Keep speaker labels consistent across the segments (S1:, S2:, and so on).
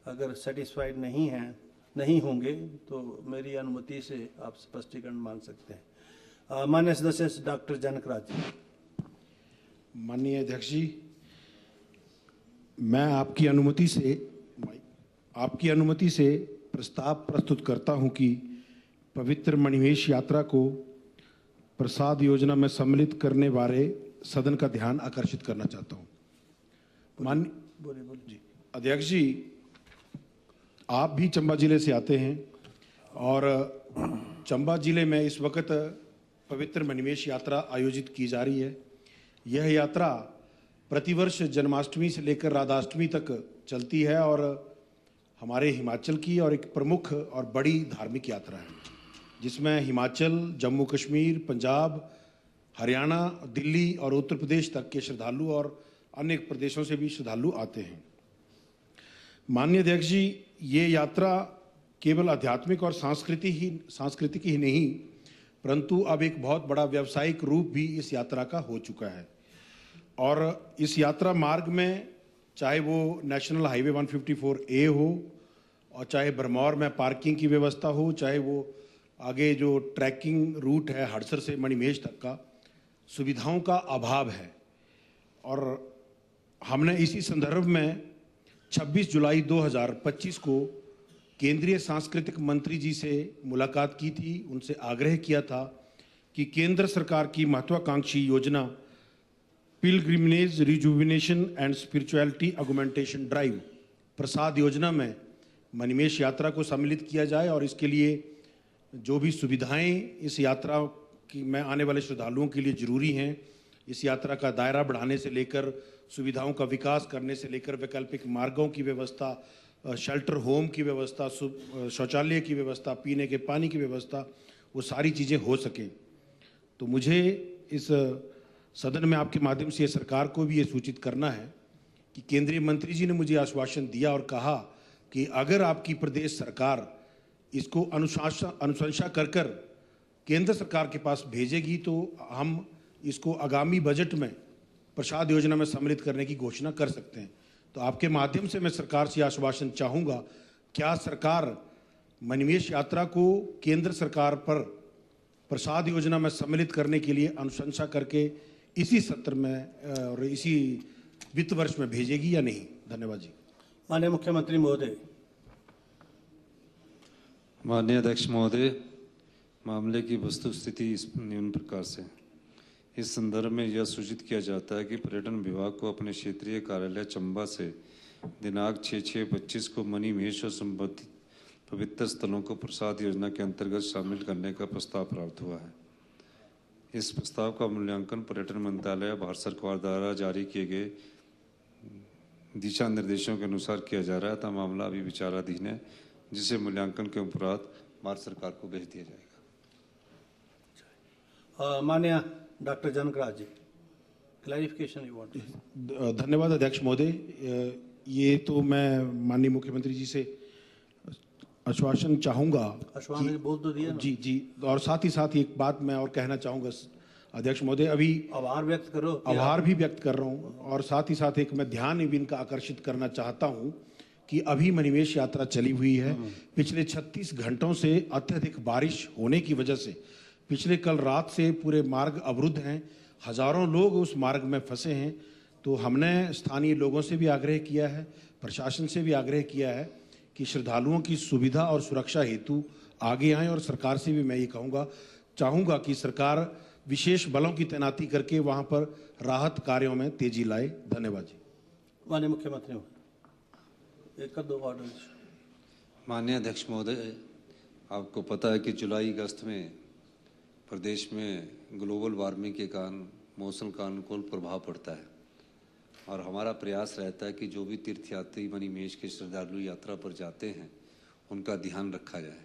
S1: अगर सेटिस्फाइड नहीं होंगे तो मेरी अनुमति से आप स्पष्टीकरण मांग सकते हैं। माननीय सदस्य डॉक्टर जनकराज जी।
S2: माननीय अध्यक्ष जी, मैं आपकी अनुमति से प्रस्ताव प्रस्तुत करता हूं कि पवित्र मणिमहेश यात्रा को प्रसाद योजना में सम्मिलित करने बारे सदन का ध्यान आकर्षित करना चाहता हूं।
S1: बोलिए
S2: जी अध्यक्ष जी, आप भी चंबा जिले से आते हैं और चंबा जिले में इस वक्त पवित्र मणिमहेश यात्रा आयोजित की जा रही है। यह यात्रा प्रतिवर्ष जन्माष्टमी से लेकर राधाष्टमी तक चलती है और हमारे हिमाचल की और एक प्रमुख और बड़ी धार्मिक यात्रा है, जिसमें हिमाचल, जम्मू कश्मीर, पंजाब, हरियाणा, दिल्ली और उत्तर प्रदेश तक के श्रद्धालु और अन्य प्रदेशों से भी श्रद्धालु आते हैं। माननीय अध्यक्ष जी, ये यात्रा केवल आध्यात्मिक और सांस्कृतिक ही नहीं, परंतु अब एक बहुत बड़ा व्यावसायिक रूप भी इस यात्रा का हो चुका है। और इस यात्रा मार्ग में चाहे वो नेशनल हाईवे 154A हो और चाहे भरमौर में पार्किंग की व्यवस्था हो, चाहे वो आगे जो ट्रैकिंग रूट है हड़सर से मणिमहेश तक का, सुविधाओं का अभाव है। और हमने इसी संदर्भ में 26 जुलाई 2025 को केंद्रीय सांस्कृतिक मंत्री जी से मुलाकात की थी। उनसे आग्रह किया था कि केंद्र सरकार की महत्वाकांक्षी योजना pilgrimage rejuvenation and spirituality augmentation drive Prasad योजना में मणिमहेश यात्रा को सम्मिलित किया जाए और इसके लिए जो भी सुविधाएं इस यात्रा की में आने वाले श्रद्धालुओं के लिए जरूरी हैं, इस यात्रा का दायरा बढ़ाने से लेकर सुविधाओं का विकास करने से लेकर वैकल्पिक मार्गों की व्यवस्था, शेल्टर होम की व्यवस्था, शौचालय की व्यवस्था, पीने के पानी की व्यवस्था, वो सारी चीज़ें हो सकें। तो मुझे इस सदन में आपके माध्यम से सरकार को भी ये सूचित करना है कि केंद्रीय मंत्री जी ने मुझे आश्वासन दिया और कहा कि अगर आपकी प्रदेश सरकार इसको अनुशंसा कर केंद्र सरकार के पास भेजेगी तो हम इसको आगामी बजट में प्रसाद योजना में सम्मिलित करने की घोषणा कर सकते हैं। तो आपके माध्यम से मैं सरकार से आश्वासन चाहूँगा, क्या सरकार मणिमहेश यात्रा को केंद्र सरकार पर प्रसाद योजना में सम्मिलित करने के लिए अनुशंसा करके इसी सत्र में और इसी वित्त वर्ष में भेजेगी या नहीं? धन्यवाद जी।
S1: माननीय मुख्यमंत्री महोदय।
S3: माननीय अध्यक्ष महोदय, मामले की वस्तुस्थिति इस निम्न प्रकार से। इस संदर्भ में यह सूचित किया जाता है कि पर्यटन विभाग को अपने क्षेत्रीय कार्यालय चंबा से दिनांक 6/6/25 को मणिमहेश और संबंधित पवित्र स्थलों को प्रसाद योजना के अंतर्गत शामिल करने का प्रस्ताव प्राप्त हुआ है। इस प्रस्ताव का मूल्यांकन पर्यटन मंत्रालय भारत सरकार द्वारा जारी किए गए दिशा निर्देशों के अनुसार किया जा रहा है, था मामला अभी विचाराधीन है, जिसे मूल्यांकन के उपरांत भारत सरकार को भेज दिया जाएगा।
S1: माननीय doctor Janakraj ji, clarification you want?
S2: धन्यवाद अध्यक्ष महोदय। ये तो मैं माननीय मुख्यमंत्री जी से आश्वासन चाहूँगा।
S1: आश्वासन बोल तो दिया ना।
S2: जी। और साथ ही साथ एक बात मैं और कहना चाहूँगा अध्यक्ष महोदय, अभी
S1: आभार व्यक्त करो।
S2: आभार भी व्यक्त कर रहा हूँ और साथ ही साथ एक मैं ध्यान इनका आकर्षित करना चाहता हूँ कि अभी मणिमहेश यात्रा चली हुई है। पिछले 36 घंटों से अत्यधिक बारिश होने की वजह से पिछले कल रात से पूरे मार्ग अवरुद्ध हैं, हजारों लोग उस मार्ग में फंसे हैं। तो हमने स्थानीय लोगों से भी आग्रह किया है, प्रशासन से भी आग्रह किया है कि श्रद्धालुओं की सुविधा और सुरक्षा हेतु आगे आएं और सरकार से भी मैं ये चाहूँगा कि सरकार विशेष बलों की तैनाती करके वहाँ पर राहत कार्यों में तेजी लाए। धन्यवाद जी।
S1: माननीय मुख्यमंत्री, एक दो ऑर्डर।
S3: माननीय अध्यक्ष महोदय, आपको पता है कि जुलाई अगस्त में प्रदेश में ग्लोबल वार्मिंग के कारण मौसम का अनुकूल प्रभाव पड़ता है और हमारा प्रयास रहता है कि जो भी तीर्थयात्री मणिमहेश के श्रद्धालु यात्रा पर जाते हैं उनका ध्यान रखा जाए।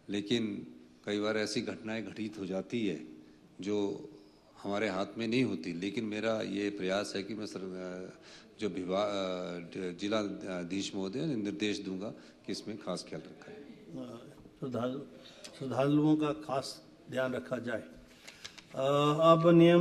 S3: लेकिन कई बार ऐसी घटनाएं घटित हो जाती है जो हमारे हाथ में नहीं होती। लेकिन मेरा ये प्रयास है कि मैं जो जिलाधीश महोदय ने निर्देश दूंगा कि इसमें खास ख्याल रखा जाए,
S1: श्रद्धालुओं का खास ध्यान रखा जाए। अब नियम